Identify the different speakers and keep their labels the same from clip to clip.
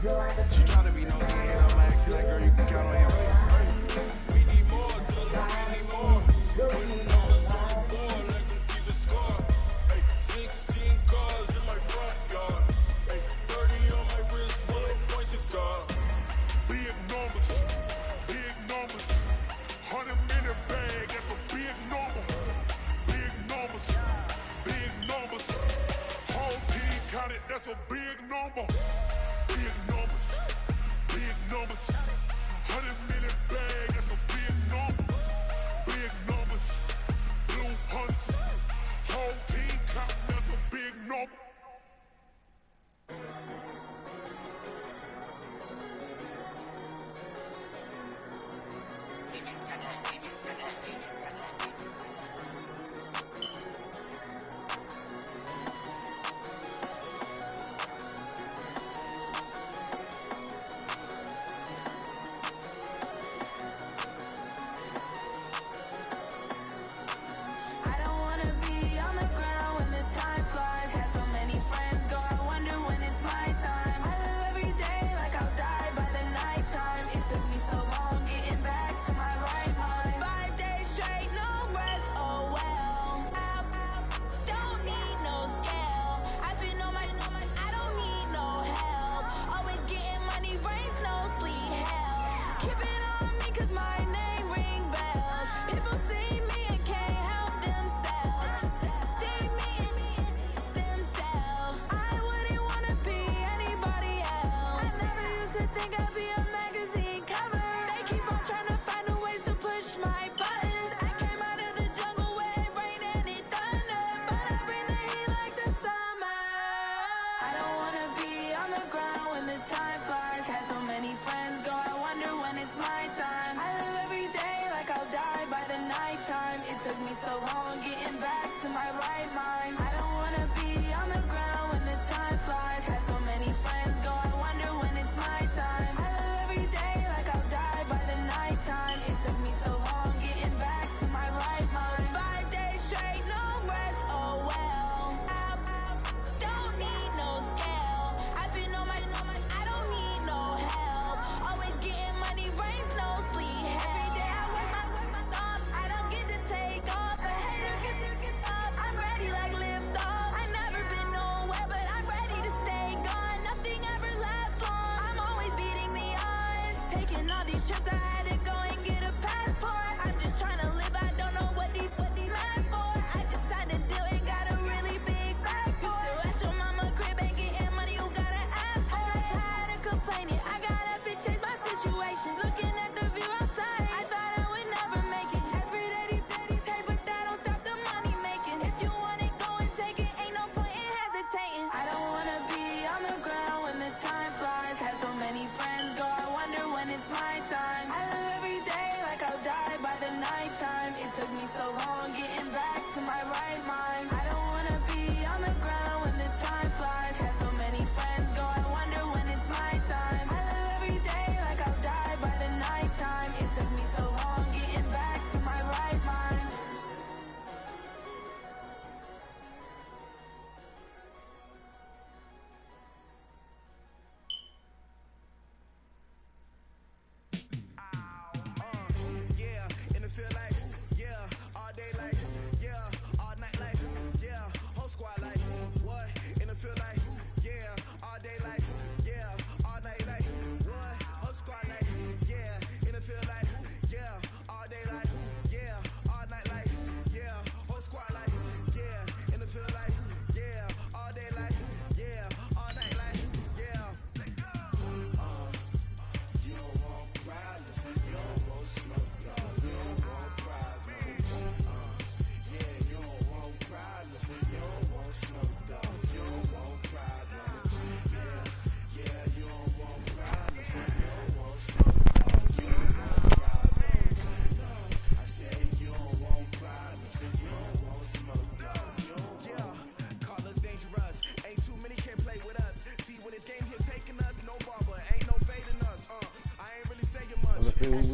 Speaker 1: She try to be nosy and I'm actually like, girl, you can count on him. We need more, tell her we need more. Winning on the surfboard, let them keep the score. Ay, 16 cars in my front yard. Ay, 30 on my wrist, while I point to God. Big numbers, 100-minute bag, that's a big number. Big numbers, whole team counted, that's a big number. Big numbers, 100-minute bag, that's a big number. Big numbers, blue hunts, whole team counting, that's a big number.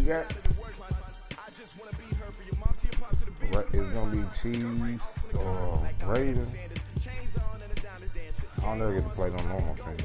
Speaker 2: we got? It's gonna be Chiefs or Ravens. I don't never get to play no normal team.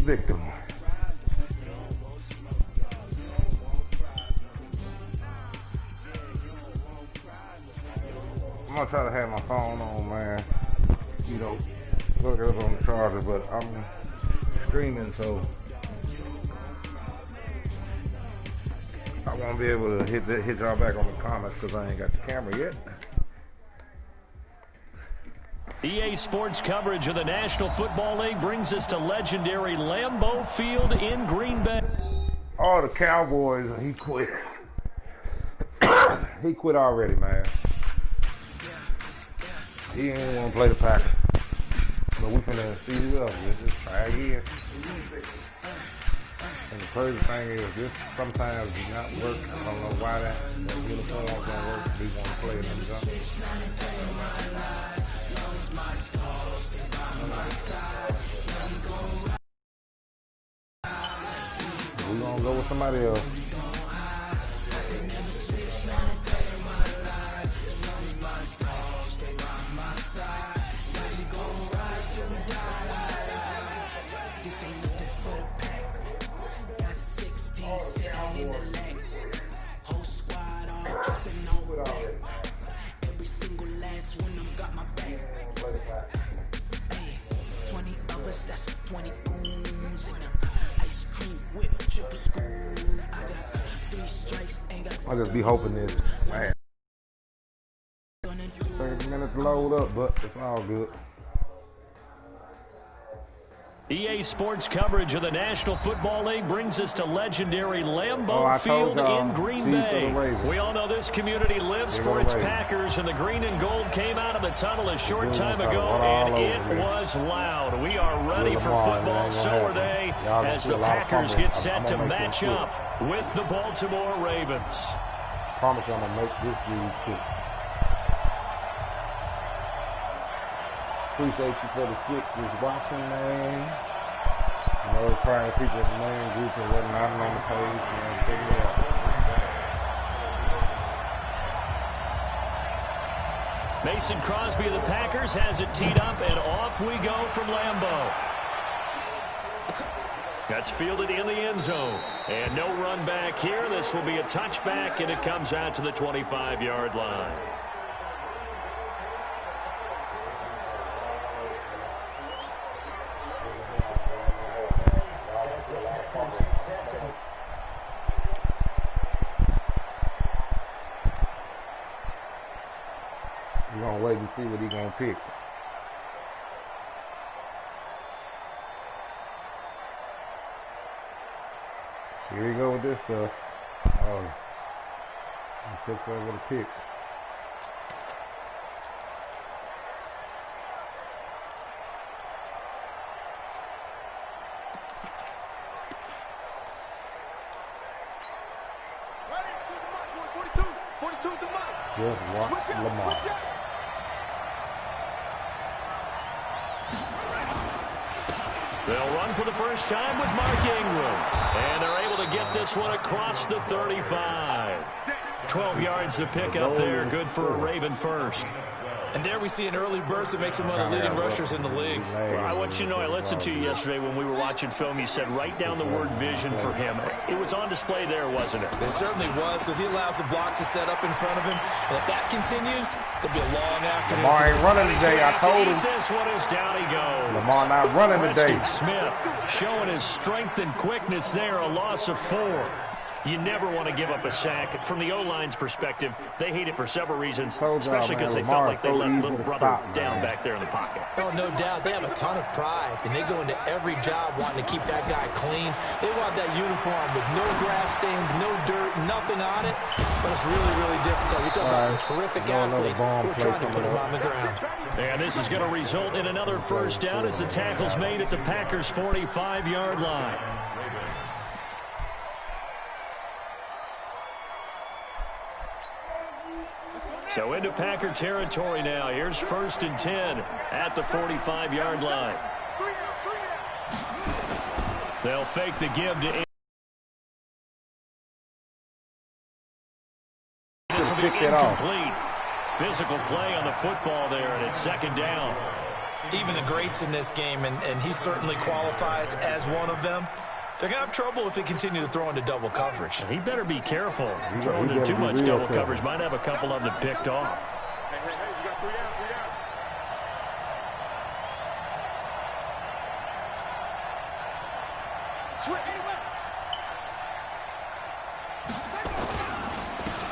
Speaker 2: victim. I'm gonna try to have my phone on, man. You know, look it up on the charger, but I'm streaming, so I won't be able to hit y'all back on the comments because I ain't got the camera yet.
Speaker 3: EA Sports coverage of the National Football League brings us to legendary Lambeau Field in Green Bay.
Speaker 2: Oh, the Cowboys, he quit. He quit already, man. He didn't want to play the Packers. But we finna see who else. Let's just try again. And the crazy thing is, this sometimes does not work. I don't know why that uniform don't work. We want to play them jumps. We're gonna go with somebody else.
Speaker 4: That's 20 goons in them. Ice cream whip, triple school. I got 3 strikes, ain't got.
Speaker 2: I'll just be hoping this, man. Take a minute to load up, but it's all good.
Speaker 3: EA Sports coverage of the National Football League brings us to legendary Lambeau Field in Green Bay. We all know this community lives for its Packers, and the green and gold came out of the tunnel a short time ago, and it was loud. We are ready for football, so are they, as the Packers get set to match up with the Baltimore Ravens.
Speaker 2: Promise I'm going to make this dude quick. Appreciate you for the 6 watching, man. You know, probably people in the main group and whatnot on the page, man. Check me out.
Speaker 3: Mason Crosby of the Packers has it teed up, and off we go from Lambeau. That's fielded in the end zone. And no run back here. This will be a touchback, and it comes out to the 25-yard line.
Speaker 2: We're going to wait and see what he's going to pick. Here we go with this stuff. Oh, he took over the pick. Just watch Lamar.
Speaker 3: They'll run for the first time with Mark Ingram. And they're able to get this one across the 35. 12 yards to pick up there. Good for a Raven first.
Speaker 5: And there we see an early burst that makes him one of the leading rushers in the league.
Speaker 3: Well, I want you to know, I listened to you yesterday when we were watching film. You said write down the word vision for him. It was on display there, wasn't it?
Speaker 5: It certainly was, because he allows the blocks to set up in front of him. And if that continues, it'll be a long afternoon.
Speaker 2: Lamar ain't running today, I told him.
Speaker 3: This one is down he goes.
Speaker 2: Lamar not running today.
Speaker 3: Smith showing his strength and quickness there, a loss of 4. You never want to give up a sack. From the O-line's perspective, they hate it for several reasons, especially because they felt like they let little brother down back there in the pocket.
Speaker 5: Oh, no doubt. They have a ton of pride, and they go into every job wanting to keep that guy clean. They want that uniform with no grass stains, no dirt, nothing on it. But it's really, really difficult. You're talking about some terrific athletes who are trying to put him on the ground.
Speaker 3: And this is going to result in another first down as the tackle's made at the Packers' 45-yard line. So into Packer territory now. Here's 1st and 10 at the 45-yard line. They'll fake the give to this will be incomplete. Physical play on the football there, and it's 2nd down.
Speaker 5: Even the greats in this game, and he certainly qualifies as one of them, they're going to have trouble if they continue to throw into double coverage.
Speaker 3: He better be careful. Throwing into too much double coverage might have a couple of them picked off.
Speaker 6: Hey, you got 3 out, 3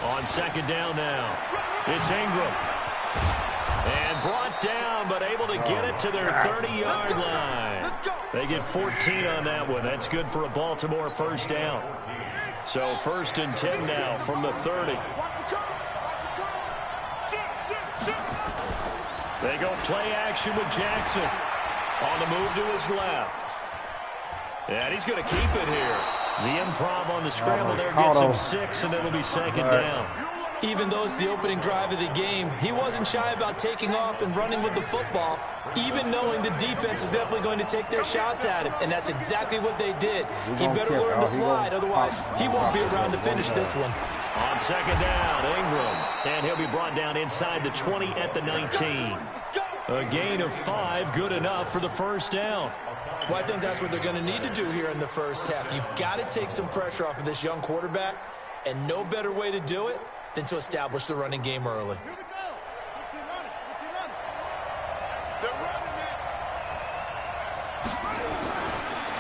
Speaker 6: out.
Speaker 3: On second down now, it's Ingram. And brought down, but able to get it to their 30-yard line. They get 14 on that one. That's good for a Baltimore first down. So 1st and 10 now from the 30. They go play action with Jackson. On the move to his left. And he's going to keep it here. The improv on the scramble there gets him 6, and it'll be second down.
Speaker 5: Even though it's the opening drive of the game, he wasn't shy about taking off and running with the football, even knowing the defense is definitely going to take their shots at him, and that's exactly what they did. He better learn to slide, otherwise he won't be around to finish this one.
Speaker 3: On second down, Ingram, and he'll be brought down inside the 20 at the 19. A gain of 5, good enough for the first down.
Speaker 5: Well, I think that's what they're going to need to do here in the first half. You've got to take some pressure off of this young quarterback, and no better way to do it than to establish the running game early.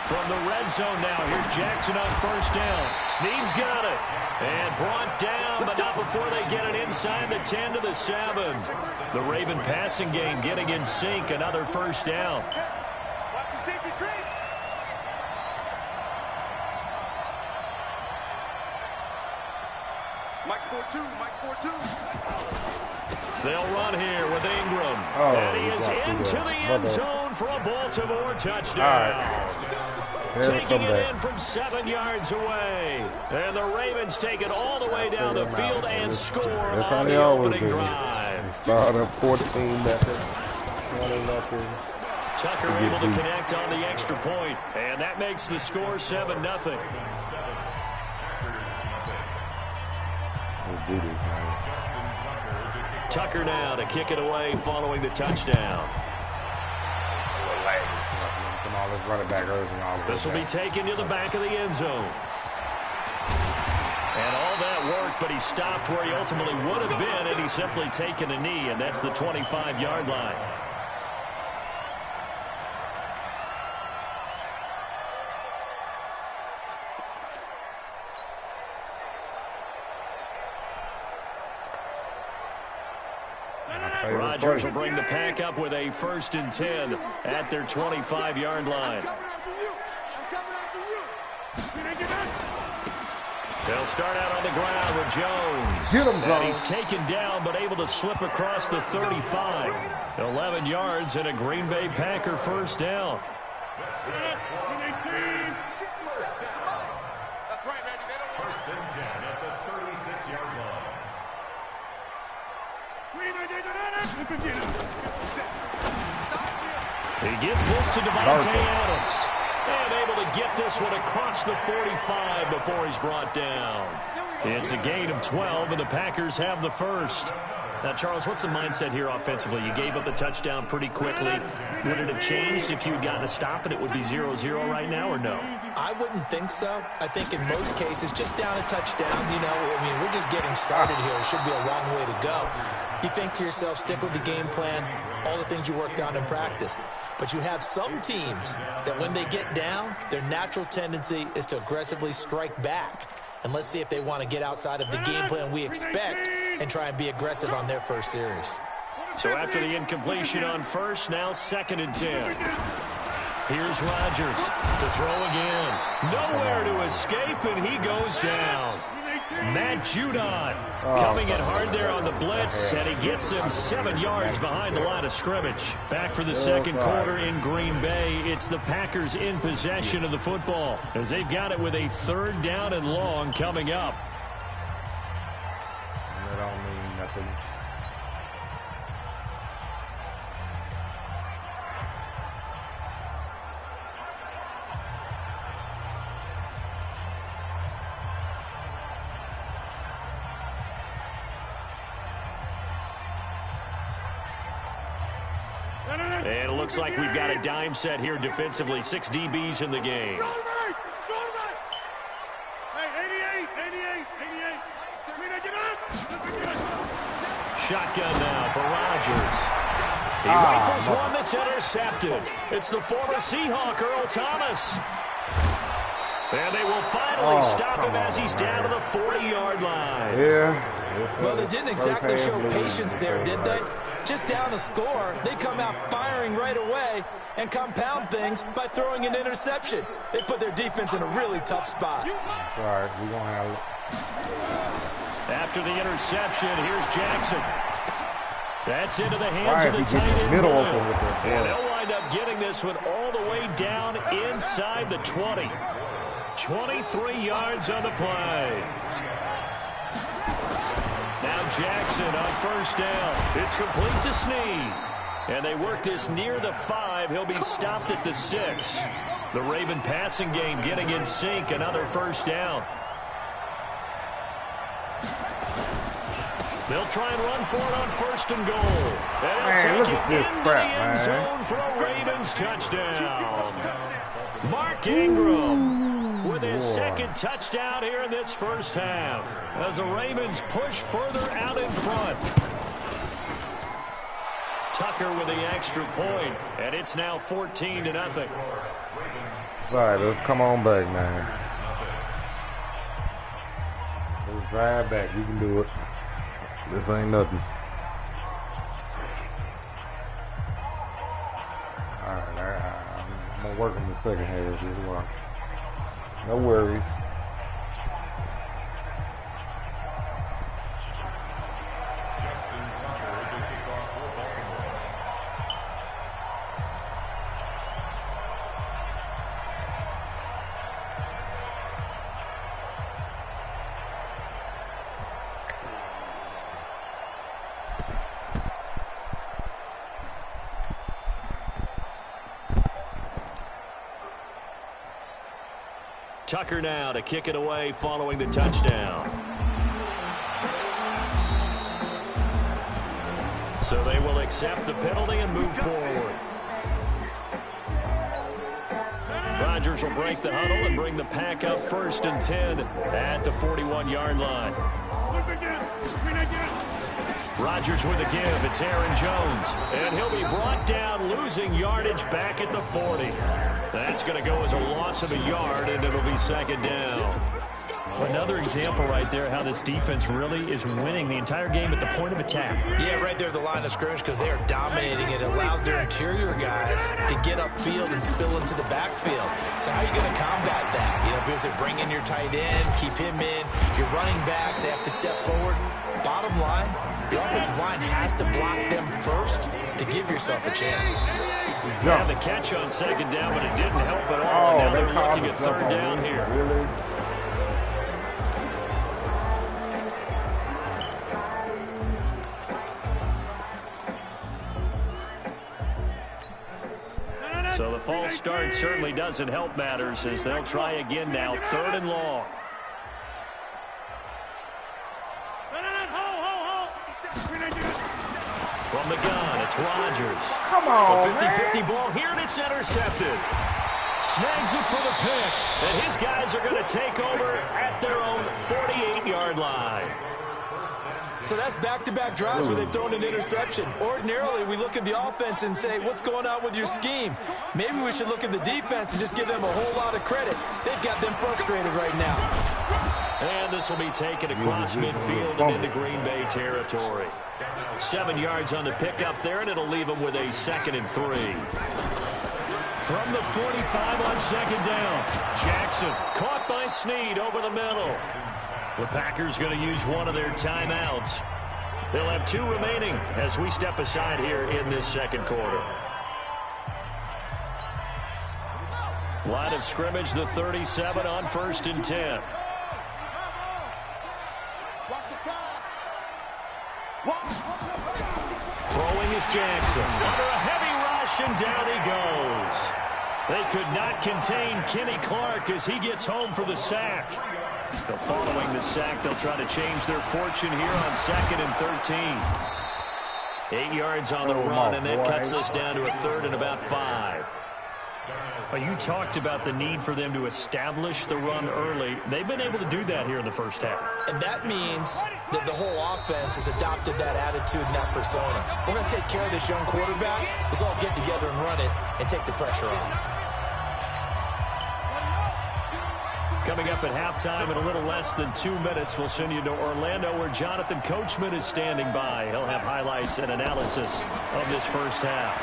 Speaker 3: From the red zone now, here's Jackson on first down. Snead's got it. And brought down, but not before they get it inside the 10 to the 7. The Raven passing game getting in sync, another first down.
Speaker 6: Watch the safety creep. Mike's 4-2, Mike's 4-2.
Speaker 3: They'll run here with Ingram. And he is into the end zone for a Baltimore touchdown. Taking it in from 7 yards away. And the Ravens take it all the way down the field and score on the opening drive.
Speaker 2: Start up 14 nothing.
Speaker 3: Tucker able to connect on the extra point, and that makes the score 7-0.
Speaker 2: Let's do this, man.
Speaker 3: Tucker now to kick it away following the touchdown. This will be taken to the back of the end zone. And all that work, but he stopped where he ultimately would have been, and he's simply taken a knee, and that's the 25-yard line. Rodgers will bring the pack up with a 1st and 10 at their 25-yard line. They'll start out on the ground with Jones.
Speaker 2: Get him, Jones.
Speaker 3: And he's taken down, but able to slip across the 35. 11 yards and a Green Bay Packer first down.
Speaker 6: That's right, Randy. They don't want
Speaker 3: 1st and 10 at the 36-yard line. He gets this to Devontae Adams. And able to get this one across the 45 before he's brought down. It's a gain of 12, and the Packers have the first. Now, Charles, what's the mindset here offensively? You gave up the touchdown pretty quickly. Would it have changed if you had gotten a stop and it would be 0-0 right now, or no?
Speaker 5: I wouldn't think so. I think in most cases, just down a touchdown, you know, I mean, we're just getting started here. It should be a long way to go. You think to yourself, stick with the game plan, all the things you worked on in practice. But you have some teams that when they get down, their natural tendency is to aggressively strike back. And let's see if they want to get outside of the game plan we expect and try and be aggressive on their first series.
Speaker 3: So after the incompletion on first, now 2nd and 10. Here's Rodgers to throw again. Nowhere to escape, and he goes down. Matt Judon coming in hard there on the blitz, and he gets him 7 yards behind the line of scrimmage. Back for the second quarter in Green Bay. It's the Packers in possession of the football as they've got it with a 3rd down and long coming up.
Speaker 2: That don't mean nothing.
Speaker 3: And it looks like we've got a dime set here defensively. 6 DBs in the game. Shotgun now for Rodgers. He rifles one that's intercepted. It's the former Seahawk, Earl Thomas. And they will finally stop him as he's down to the 40-yard line.
Speaker 2: Yeah.
Speaker 5: Well, they didn't exactly show patience there, did they? Just down a score, they come out firing right away and compound things by throwing an interception. They put their defense in a really tough spot.
Speaker 2: Sorry, we're going to have it.
Speaker 3: After the interception, here's Jackson. That's into the hands of the tight end.
Speaker 2: Middle open with it.
Speaker 3: And they'll wind up getting this one all the way down inside the 20. 23 yards on the play. Now Jackson on first down. It's complete to Snead. And they work this near the 5. He'll be stopped at the 6. The Raven passing game getting in sync. Another first down. They'll try and run for it on first and goal. And they'll take it into the end zone for a Ravens touchdown. Mark Ingram with his second touchdown here in this first half as the Ravens push further out in front. Tucker with the extra point, and it's now 14-0.
Speaker 2: All right, let's come on back, man. Let's drive back. We can do it. This ain't nothing. All right, I'm going to work in the second half as well. No worries.
Speaker 3: Tucker now to kick it away following the touchdown. So they will accept the penalty and move forward. Rodgers will break the huddle and bring the pack up 1st and 10 at the 41-yard line. Rodgers with a give. It's Aaron Jones. And he'll be brought down, losing yardage back at the 40. That's going to go as a loss of a yard, and it'll be second down.
Speaker 7: Another example right there how this defense really is winning the entire game at the point of attack.
Speaker 5: Yeah, right there at the line of scrimmage because they are dominating it. It allows their interior guys to get upfield and spill into the backfield. So how are you going to combat that? You know, because they bring in your tight end, keep him in. Your running backs, they have to step forward. Bottom line, your offensive line has to block them first to give yourself a chance.
Speaker 3: Yeah, the catch on second down, but it didn't help at all. And now they're looking at third down here.
Speaker 2: Really?
Speaker 3: So the false start certainly doesn't help matters as they'll try again now. 3rd and long. From the gun, it's Rodgers.
Speaker 2: Come on,
Speaker 3: a 50-50 ball here, and it's intercepted. Snags it for the pick, and his guys are going to take over at their own 48-yard line.
Speaker 5: So that's back-to-back drives where they've thrown an interception. Ordinarily, we look at the offense and say, what's going on with your scheme? Maybe we should look at the defense and just give them a whole lot of credit. They've got them frustrated right now.
Speaker 3: And this will be taken across midfield and into Green Bay territory. 7 yards on the pickup there, and it'll leave them with a 2nd and 3. From the 45 on second down, Jackson caught by Snead over the middle. The Packers going to use one of their timeouts. They'll have 2 remaining as we step aside here in this second quarter. Line of scrimmage, the 37 on 1st and 10. Throwing is Jackson. Under a heavy rush, and down he goes. They could not contain Kenny Clark as he gets home for the sack. But following the sack, they'll try to change their fortune here on 2nd and 13. 8 yards on the run, and that cuts us down to a 3rd and about 5. Well, you talked about the need for them to establish the run early. They've been able to do that here in the first half.
Speaker 5: And that means that the whole offense has adopted that attitude and that persona. We're going to take care of this young quarterback. Let's all get together and run it and take the pressure off.
Speaker 3: Coming up at halftime in a little less than 2 minutes, we'll send you to Orlando where Jonathan Coachman is standing by. He'll have highlights and analysis of this first half.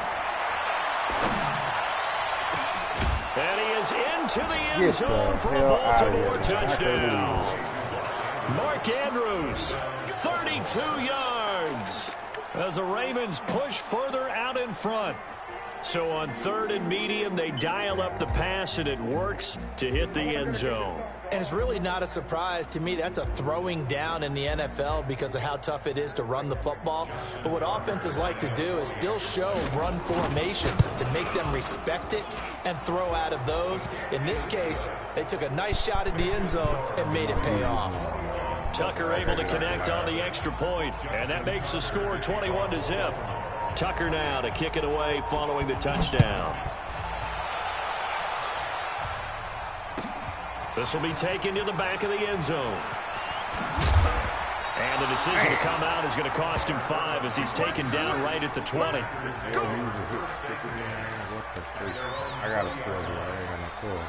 Speaker 3: And he is into the end zone for a Baltimore touchdown. Mark Andrews, 32 yards, as the Ravens push further out in front. So on 3rd and medium, they dial up the pass, and it works to hit the end zone.
Speaker 5: And it's really not a surprise to me. That's a throwing down in the NFL because of how tough it is to run the football. But what offenses like to do is still show run formations to make them respect it and throw out of those. In this case, they took a nice shot at the end zone and made it pay off.
Speaker 3: Tucker able to connect on the extra point, and that makes the score 21-0. Tucker now to kick it away following the touchdown. This will be taken to the back of the end zone. And the decision to come out is going to cost him 5 as he's taken down right at the 20.
Speaker 2: I got a score,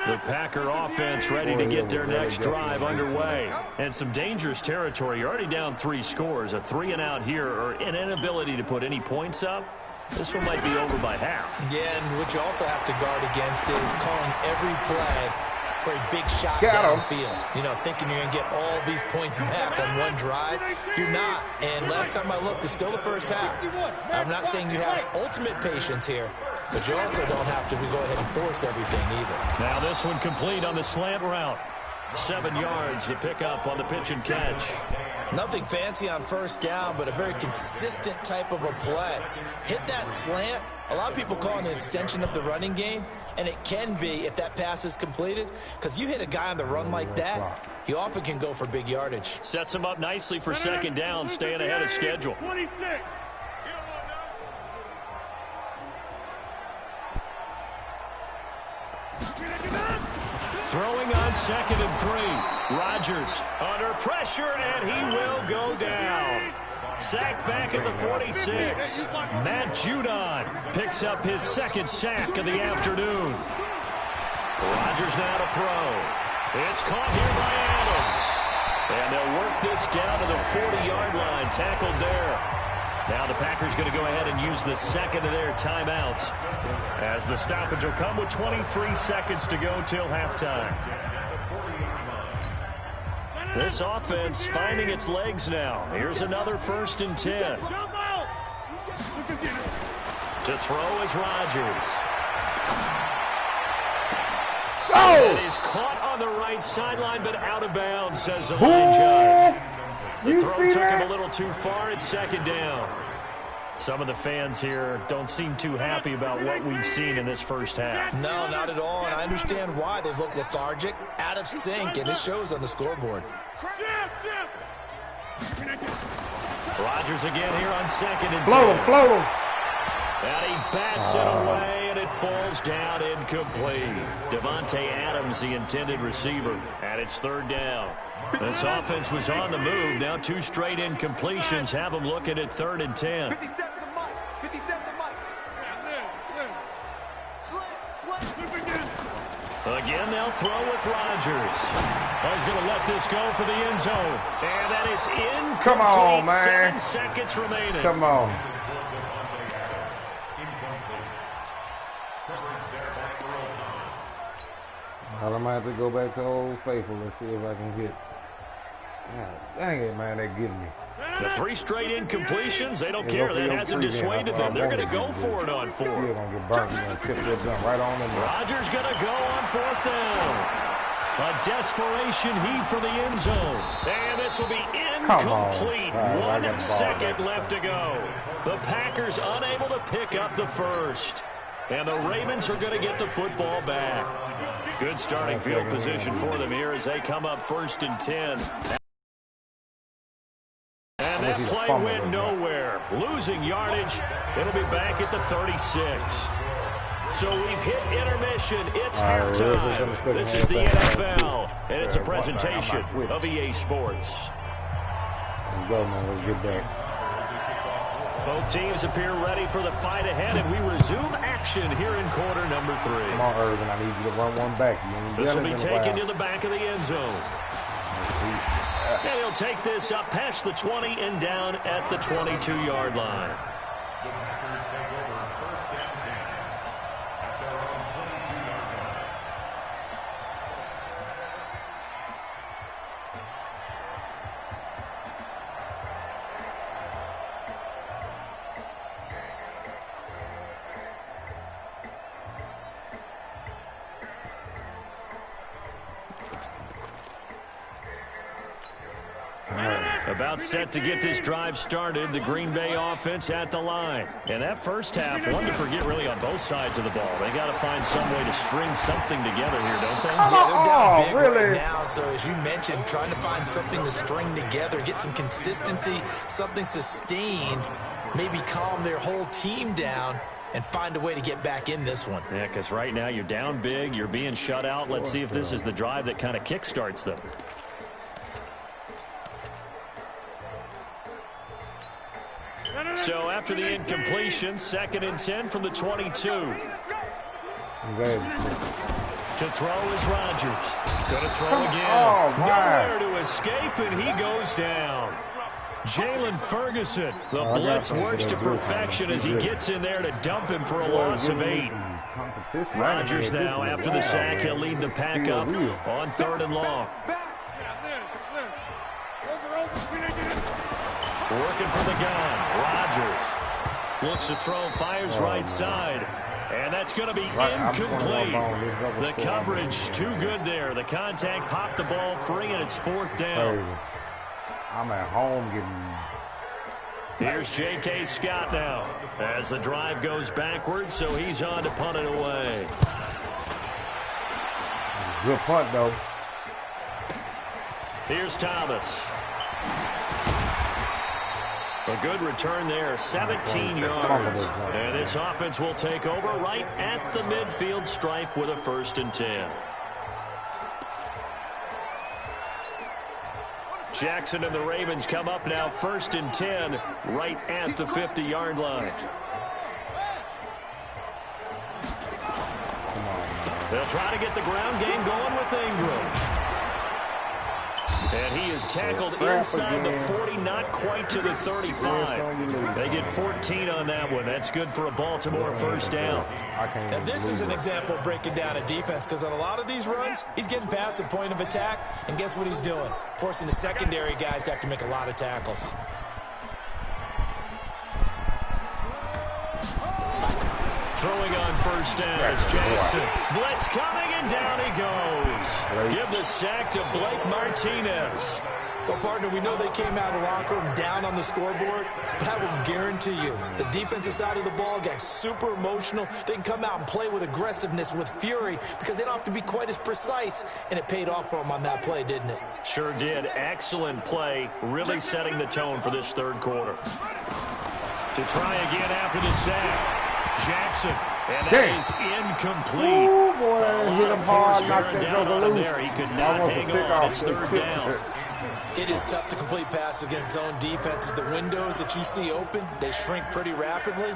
Speaker 3: The Packer offense ready to get their next drive underway. And some dangerous territory. You're already down 3 scores. A 3-and-out here or an inability to put any points up. This one might be over by half.
Speaker 5: Yeah, and what you also have to guard against is calling every play for a big shot downfield. You know, thinking you're going to get all these points back on one drive. You're not. And last time I looked, it's still the first half. I'm not saying you have ultimate patience here, but you also don't have to go ahead and force everything either.
Speaker 3: Now this one complete on the slant route. 7 yards to pick up on the pitch and catch.
Speaker 5: Nothing fancy on first down, but a very consistent type of a play. Hit that slant. A lot of people call it an extension of the running game, and it can be if that pass is completed, because you hit a guy on the run like that, he often can go for big yardage.
Speaker 3: Sets him up nicely for second down, staying ahead of schedule.
Speaker 6: 26.
Speaker 3: Throwing on 2nd and 3. Rodgers under pressure, and he will go down. Sacked back at the 46. Matt Judon picks up his 2nd sack of the afternoon. Rodgers now to throw. It's caught here by Adams. And they'll work this down to the 40-yard line, tackled there. Now the Packers going to go ahead and use the 2nd of their timeouts, as the stoppage will come with 23 seconds to go till halftime. This offense finding its legs now. Here's another 1st and 10. To throw is Rodgers.
Speaker 2: Oh!
Speaker 3: And he's caught on the right sideline, but out of bounds, says the line judge. The throw took him a little too far. It's 2nd down. Some of the fans here don't seem too happy about what we've seen in this first half.
Speaker 5: No, not at all, and I understand why. They've looked lethargic, out of sync, and it shows on the scoreboard.
Speaker 3: Rodgers again here on 2nd and 10.
Speaker 2: Blow him.
Speaker 3: And he bats it away, and it falls down incomplete. Devontae Adams, the intended receiver, and it's 3rd down. This offense was on the move. Now 2 straight incompletions have them looking at 3rd and 10.
Speaker 6: 57 to Mike. 57 to Mike.
Speaker 3: Again, they'll throw with Rodgers. He's going to let this go for the end zone. And that is incomplete.
Speaker 2: Come on, man.
Speaker 3: 7 seconds remaining.
Speaker 2: Come on. I might have to go back to Old Faithful and see if I can get. God, dang it, man, they're getting me.
Speaker 3: The 3 straight incompletions, they don't care. That hasn't dissuaded them. They're going to go for it on 4th.
Speaker 2: You're going to get burnt. You're going to tip that jump right on in there.
Speaker 3: Rodgers going to go on 4th down. A desperation heave for the end zone. And this will be incomplete.
Speaker 2: Right,
Speaker 3: 1 second left to go. The Packers unable to pick up the first. And the Ravens are going to get the football back. Good starting field position for them here as they come up 1st and 10. And that play play went nowhere. Losing yardage. It'll be back at the 36. So we've hit intermission. It's halftime. This is the NFL, and it's a presentation of EA Sports.
Speaker 2: Let's go, man. Let's get back.
Speaker 3: Both teams appear ready for the fight ahead, and we resume action here in quarter number 3.
Speaker 2: Come on, Irvin. I need you to run one back.
Speaker 3: This will be taken to the back of the end zone. And he'll take this up past the 20 and down at the 22-yard line. About set to get this drive started, the Green Bay offense at the line. And that first half, one to forget really on both sides of the ball. They got to find some way to string something together here, don't they?
Speaker 5: Yeah, they're down big right now. So as you mentioned, trying to find something to string together, get some consistency, something sustained, maybe calm their whole team down and find a way to get back in this one.
Speaker 3: Yeah, because right now you're down big, you're being shut out. Let's see if this is the drive that kind of kickstarts them. So after the incompletion, 2nd and 10 from the 22. To throw is Rodgers. Going to throw again. Nowhere to escape, and he goes down. Jalen Ferguson. The blitz works to perfection as he gets in there to dump him for a loss of 8. Rodgers now, after the sack, he'll lead the pack up on 3rd and long. Working from the gun. Rodgers looks to throw, fires right side. And that's going to be incomplete. The coverage too good there. The contact popped the ball free, and it's 4th down.
Speaker 2: I'm at home getting...
Speaker 3: Here's J.K. Scott now as the drive goes backwards, so he's on to punt it away.
Speaker 2: Good punt, though.
Speaker 3: Here's Thomas. A good return there, 17 yards. And this offense will take over right at the midfield stripe with a 1st and 10. Jackson and the Ravens come up now 1st and 10 right at the 50-yard line. They'll try to get the ground game going with Ingram. And he is tackled inside the 40, not quite to the 35. They get 14 on that one. That's good for a Baltimore 1st down.
Speaker 5: Now, this is an example of breaking down a defense, because on a lot of these runs, he's getting past the point of attack, and guess what he's doing? Forcing the secondary guys to have to make a lot of tackles.
Speaker 3: Throwing on 1st down, it's Jackson. Blitz coming, and down he goes. Give the sack to Blake Martinez.
Speaker 5: Well, partner, we know they came out of the locker room down on the scoreboard, but I will guarantee you the defensive side of the ball got super emotional. They can come out and play with aggressiveness, with fury, because they don't have to be quite as precise, and it paid off for them on that play, didn't it?
Speaker 3: Sure did. Excellent play, really setting the tone for this 3rd quarter. To try again after the sack. Jackson, and that is incomplete.
Speaker 2: Ooh, boy, hit him hard, knocked that joker loose.
Speaker 3: There. He could not hang on. It's 3rd down.
Speaker 5: It is tough to complete passes against zone defenses. The windows that you see open, they shrink pretty rapidly.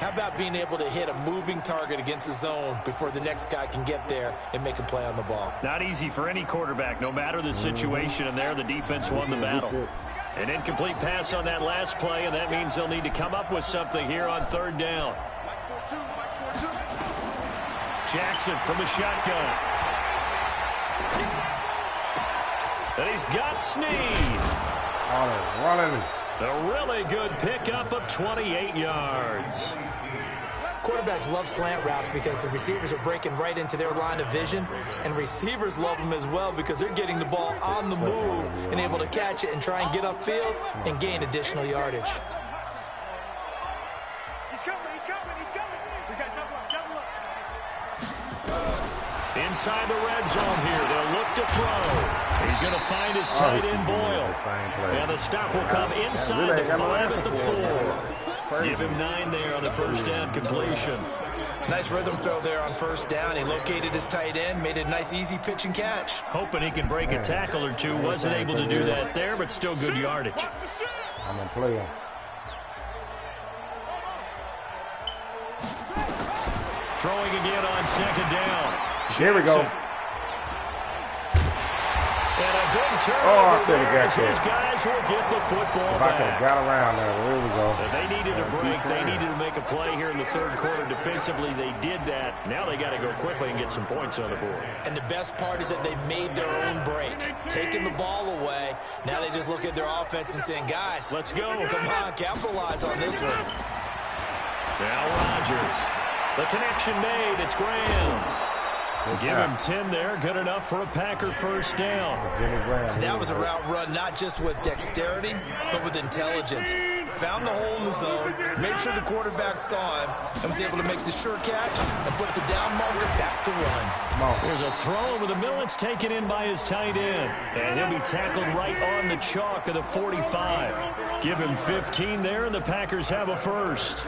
Speaker 5: How about being able to hit a moving target against a zone before the next guy can get there and make a play on the ball?
Speaker 3: Not easy for any quarterback, no matter the situation, and there the defense won the battle. An incomplete pass on that last play, and that means they'll need to come up with something here on 3rd down. Jackson from the shotgun. And he's got Snead.
Speaker 2: Running.
Speaker 3: A really good pickup of 28 yards.
Speaker 5: Quarterbacks love slant routes because the receivers are breaking right into their line of vision, and receivers love them as well because they're getting the ball on the move and able to catch it and try and get upfield and gain additional yardage.
Speaker 3: Inside the red zone here. They'll look to throw. He's going to find his tight end, Boyle. And the stop will come inside the 5 at the 4. Give him 9 there on the first down completion.
Speaker 5: Nice rhythm throw there on first down. He located his tight end, made it a nice, easy pitch and catch.
Speaker 3: Hoping he can break a tackle or two. Wasn't able to do that there, but still good yardage.
Speaker 2: I'm going to play him.
Speaker 3: Throwing again on second down.
Speaker 2: Here we go.
Speaker 3: And a big turnover.
Speaker 2: Oh, I think
Speaker 3: there. His guys will get the football
Speaker 2: if
Speaker 3: back.
Speaker 2: I could have got around there. There we go.
Speaker 3: If they needed a break. They needed to make a play here in the third quarter defensively. They did that. Now they got to go quickly and get some points on the board.
Speaker 5: And the best part is that they made their own break. Taking the ball away. Now they just look at their offense and saying, guys,
Speaker 3: let's go.
Speaker 5: Come on, capitalize on this one.
Speaker 3: Now Rodgers. The connection made. It's Graham. Give him 10 there. Good enough for a Packer first down.
Speaker 5: That was a route run not just with dexterity, but with intelligence. Found the hole in the zone, made sure the quarterback saw him, and was able to make the sure catch and flip the down marker back to run.
Speaker 3: There's a throw over the middle. It's taken in by his tight end. And he'll be tackled right on the chalk of the 45. Give him 15 there, and the Packers have a first.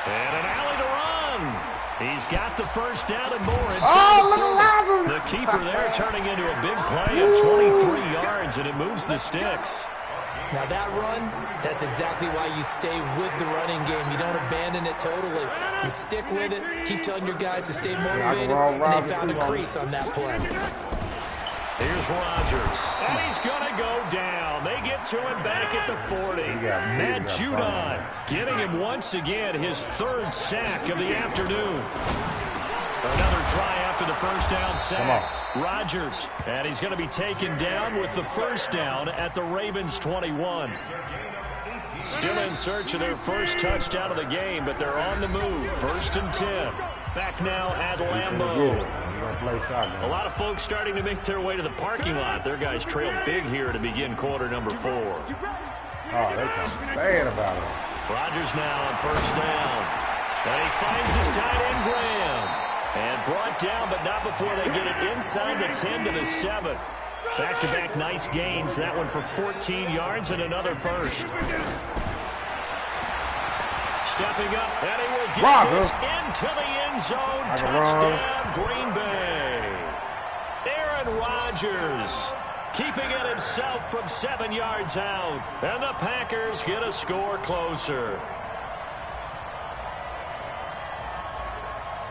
Speaker 3: And an alley to run. He's got the first down and more inside the 40. The keeper there turning into a big play of 23 yards, and it moves the sticks.
Speaker 5: Now that run, that's exactly why you stay with the running game. You don't abandon it totally. You stick with it, keep telling your guys to stay motivated, and they found a crease on that play.
Speaker 3: Here's Rodgers, and he's going to go down. They get to him back at the 40. Matt Judon getting him once again his third sack of the afternoon. Another try after the first down sack. Rodgers, and he's going to be taken down with the first down at the Ravens 21. Still in search of their first touchdown of the game, but they're on the move. 1st and 10. Back now at Lambeau. A lot of folks starting to make their way to the parking lot. Their guys trail big here to begin quarter number 4.
Speaker 2: Oh, they're bad about it.
Speaker 3: Rodgers now on first down. And he finds his tight end, Graham. And brought down, but not before they get it inside the 10 to the 7. Back-to-back nice gains. That one for 14 yards and another first. Stepping up, and he will get this into the end zone. Touchdown, Green Bay. Aaron Rodgers keeping it himself from 7 yards out. And the Packers get a score closer.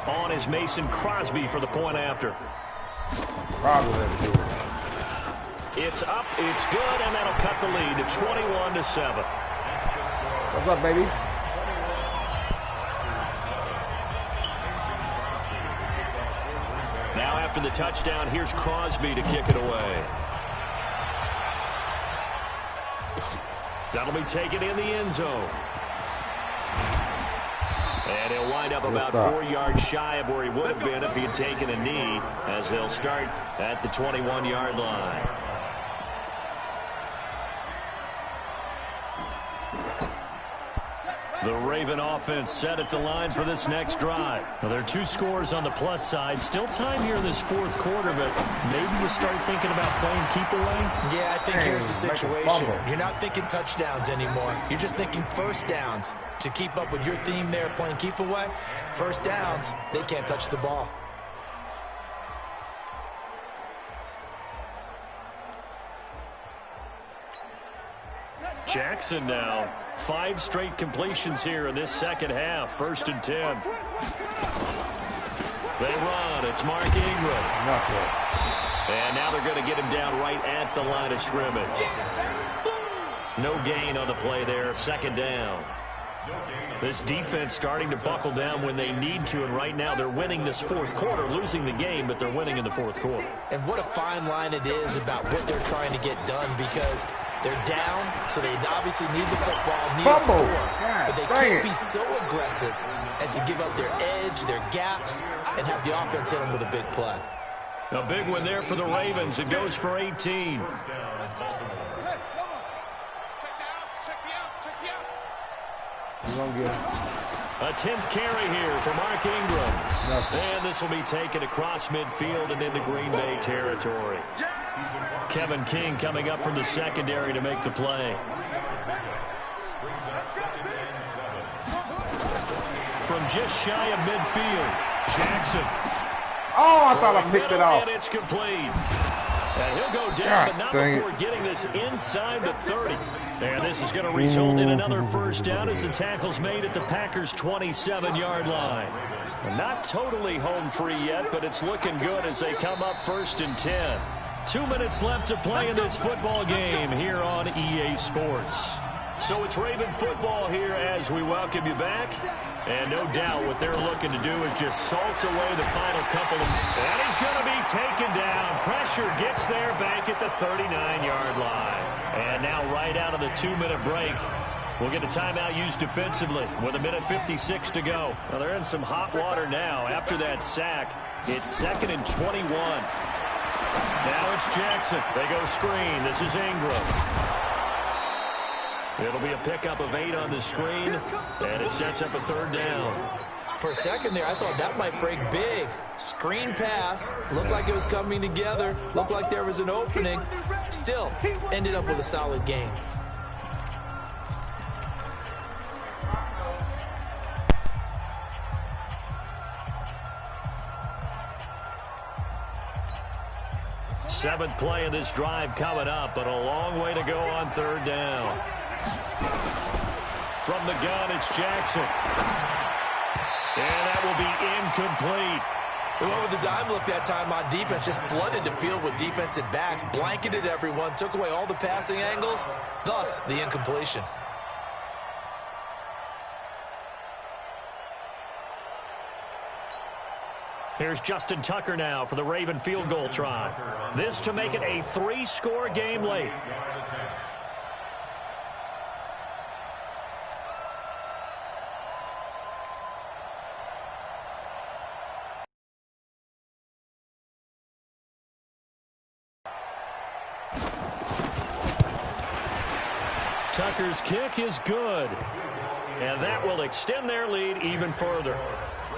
Speaker 3: On is Mason Crosby for the point after. It's up, it's good, and that'll cut the lead to 21-7.
Speaker 2: What's up, baby?
Speaker 3: Now after the touchdown, here's Crosby to kick it away. That'll be taken in the end zone. And he'll wind up about 4 yards shy of where he would have been if he had taken a knee, as they'll start at the 21-yard line. The Raven offense set at the line for this next drive. Now, there are 2 scores on the plus side. Still time here in this fourth quarter, but maybe you start thinking about playing keep away?
Speaker 5: Yeah, I think here's the situation. You're not thinking touchdowns anymore. You're just thinking first downs. To keep up with your theme there, playing keep away, first downs, they can't touch the ball.
Speaker 3: Jackson now. 5 straight completions here in this second half. 1st and 10. They run. It's Mark Ingram. And now they're going to get him down right at the line of scrimmage. No gain on the play there. 2nd down. This defense starting to buckle down when they need to, and right now they're winning this fourth quarter, losing the game, but they're winning in the fourth quarter.
Speaker 5: And what a fine line it is about what they're trying to get done, because they're down, so they obviously need the football, need a score, but they can't be so aggressive as to give up their edge, their gaps, and have the offense hit them with a big play.
Speaker 3: A big one there for the Ravens. It goes for 18. A 10th carry here for Mark Ingram. And this will be taken across midfield and into Green Bay territory. Kevin King coming up from the secondary to make the play. From just shy of midfield, Jackson.
Speaker 2: Oh, I thought I picked it off.
Speaker 3: And it's complete. And he'll go down, but not before getting this inside the 30. And this is going to result in another first down as the tackle's made at the Packers' 27-yard line. Not totally home free yet, but it's looking good as they come up 1st and 10. 2 minutes left to play in this football game here on EA Sports. So it's Raven football here as we welcome you back. And no doubt what they're looking to do is just salt away the final couple of... And he's going to be taken down. Pressure gets there back at the 39-yard line. And now right out of the 2-minute break, we'll get a timeout used defensively with 1:56 to go. Well, they're in some hot water now after that sack. It's 2nd and 21. Now it's Jackson. They go screen. This is Ingram. It'll be a pickup of 8 on the screen, and it sets up a 3rd down.
Speaker 5: For a second there, I thought that might break big. Screen pass. Looked like it was coming together. Looked like there was an opening. Still, ended up with a solid game.
Speaker 3: Seventh play of this drive coming up, but a long way to go on 3rd down. From the gun, it's Jackson. And that will be incomplete.
Speaker 5: They went with the dime look that time on defense, just flooded the field with defensive backs, blanketed everyone, took away all the passing angles, thus the incompletion.
Speaker 3: Here's Justin Tucker now for the Raven field goal try. This to make it a 3-score game late. Tucker's kick is good. And that will extend their lead even further.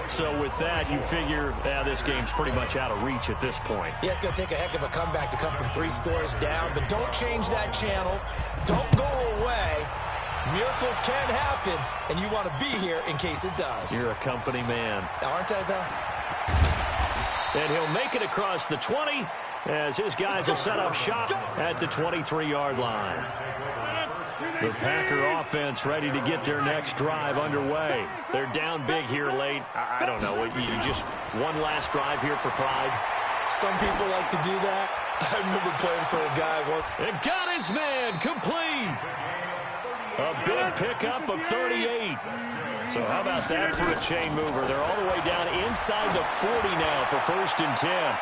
Speaker 3: So with that, you figure this game's pretty much out of reach at this point.
Speaker 5: Yeah, it's going to take a heck of a comeback to come from 3 scores down, but don't change that channel. Don't go away. Miracles can happen, and you want to be here in case it does.
Speaker 3: You're a company man.
Speaker 5: Aren't I, though?
Speaker 3: And he'll make it across the 20 as his guys will set up shop at the 23-yard line. The Packer offense ready to get their next drive underway. They're down big here late. I don't know. You just one last drive here for pride.
Speaker 5: Some people like to do that. I remember playing for a guy once.
Speaker 3: And got his man complete. A big pickup of 38. So how about that for a chain mover? They're all the way down inside the 40 now for 1st and 10.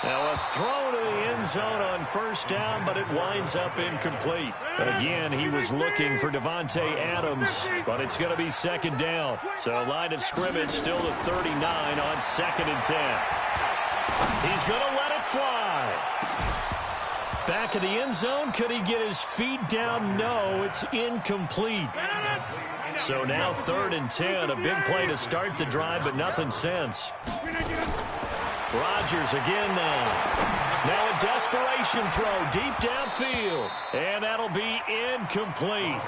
Speaker 3: Now a throw to the end zone on 1st down, but it winds up incomplete. Again, he was looking for Devontae Adams, but it's going to be 2nd down. So line of scrimmage still the 39 on 2nd and 10. He's going to let it fly. Back of the end zone, could he get his feet down? No, it's incomplete. So now 3rd and 10, a big play to start the drive, but nothing since. Rodgers again now. Now a desperation throw deep downfield. And that'll be incomplete.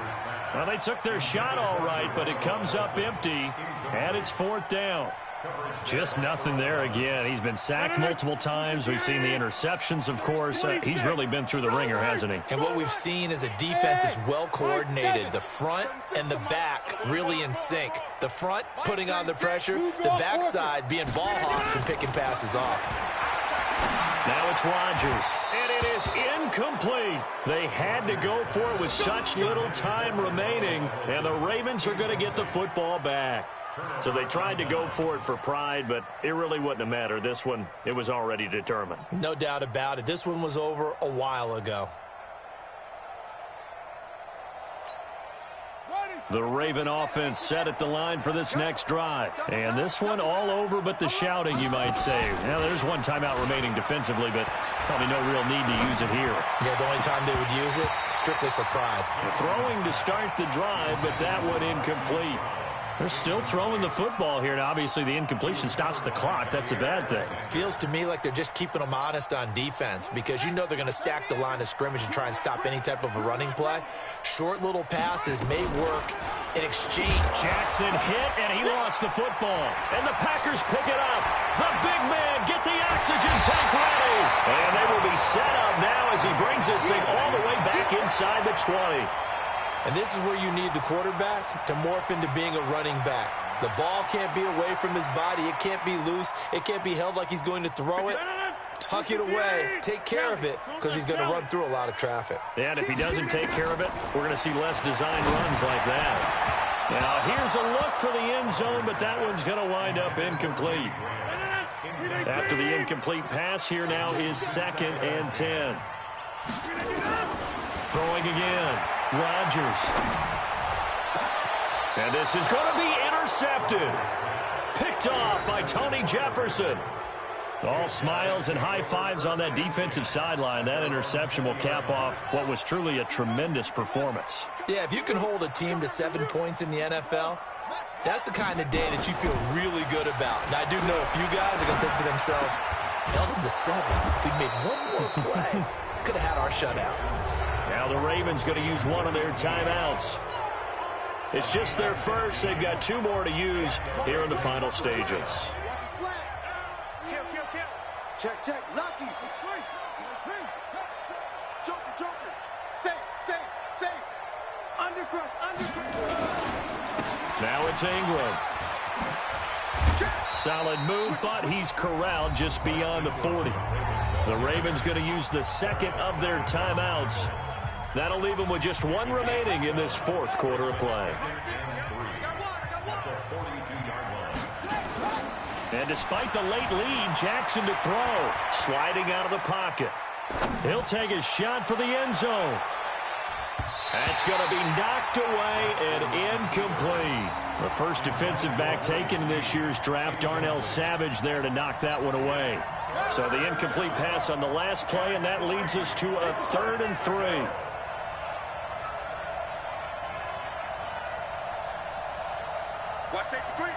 Speaker 3: Well, they took their shot all right, but it comes up empty. And it's 4th down. Just nothing there again. He's been sacked multiple times. We've seen the interceptions, of course. He's really been through the ringer, hasn't he?
Speaker 5: And what we've seen is a defense is well coordinated. The front and the back really in sync. The front putting on the pressure. The backside being ball hawks and picking passes off.
Speaker 3: Now it's Rodgers. And it is incomplete. They had to go for it with such little time remaining. And the Ravens are going to get the football back. So they tried to go for it for pride, but it really wouldn't have mattered. This one, it was already determined.
Speaker 5: No doubt about it. This one was over a while ago.
Speaker 3: The Raven offense set at the line for this next drive. And this one all over but the shouting, you might say. Now, there's one timeout remaining defensively, but probably no real need to use it here.
Speaker 5: Yeah, the only time they would use it, strictly for pride.
Speaker 3: Throwing to start the drive, but that one incomplete.
Speaker 7: They're still throwing the football here, and obviously the incompletion stops the clock. That's a bad thing.
Speaker 5: Feels to me like they're just keeping them honest on defense because you know they're going to stack the line of scrimmage and try and stop any type of a running play. Short little passes may work in exchange.
Speaker 3: Jackson hit, and he lost the football. And the Packers pick it up. The big man, get the oxygen tank ready. And they will be set up now as he brings this thing all the way back inside the 20.
Speaker 5: And this is where you need the quarterback to morph into being a running back. The ball can't be away from his body. It can't be loose. It can't be held like he's going to throw it. Tuck it away. Take care of it because he's going to run through a lot of traffic.
Speaker 3: Yeah, and if he doesn't take care of it, we're going to see less design runs like that. Now, here's a look for the end zone, but that one's going to wind up incomplete. After the incomplete pass, here now is 2nd and 10. Throwing again. Rodgers. And this is going to be intercepted. Picked off by Tony Jefferson. All smiles and high fives on that defensive sideline. That interception will cap off what was truly a tremendous performance.
Speaker 5: Yeah, if you can hold a team to 7 points in the NFL, that's the kind of day that you feel really good about. And I do know a few guys are going to think to themselves, held them to 7. If we made one more play, could have had our shutout.
Speaker 3: Now the Ravens going to use one of their timeouts. It's just their first. They've got 2 more to use here in the final stages.
Speaker 6: Check, check. Lucky. Joker. Safe. Undercrush.
Speaker 3: Now it's Ingram. Solid move, but he's corralled just beyond the 40. The Ravens going to use the 2nd of their timeouts. That'll leave them with just 1 remaining in this 4th quarter of play. And despite the late lead, Jackson to throw. Sliding out of the pocket. He'll take his shot for the end zone. That's going to be knocked away and incomplete. The first defensive back taken in this year's draft, Darnell Savage, there to knock that one away. So the incomplete pass on the last play, and that leads us to a 3rd and 3.
Speaker 6: Watch safety 3.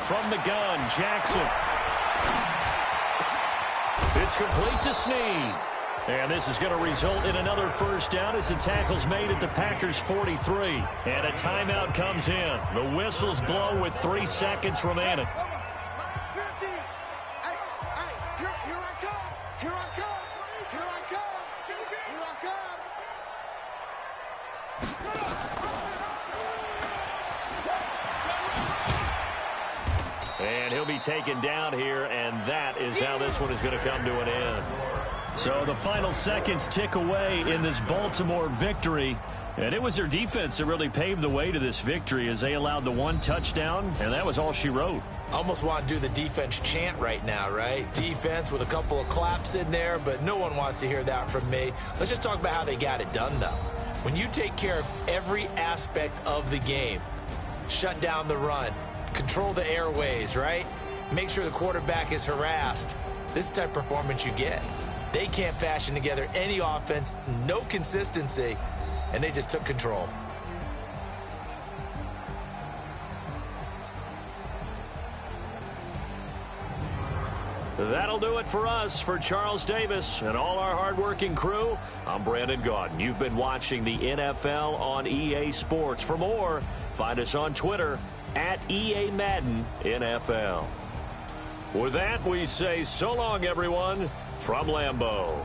Speaker 3: From the gun, Jackson. It's complete to Snead. And this is going to result in another first down as the tackle's made at the Packers' 43. And a timeout comes in. The whistles blow with 3 seconds remaining. And he'll be taken down here, and that is how this one is going to come to an end. So the final seconds tick away in this Baltimore victory. And it was their defense that really paved the way to this victory as they allowed the 1 touchdown, and that was all she wrote.
Speaker 5: Almost want to do the defense chant right now, right? Defense with a couple of claps in there, but no one wants to hear that from me. Let's just talk about how they got it done, though. When you take care of every aspect of the game, shut down the run, control the airways, right? Make sure the quarterback is harassed. This is the type of performance you get. They can't fashion together any offense, no consistency, and they just took control.
Speaker 3: That'll do it for us. For Charles Davis and all our hardworking crew, I'm Brandon Gaudin. You've been watching the NFL on EA Sports. For more, find us on Twitter at EA Madden NFL. With that, we say so long, everyone, from Lambeau.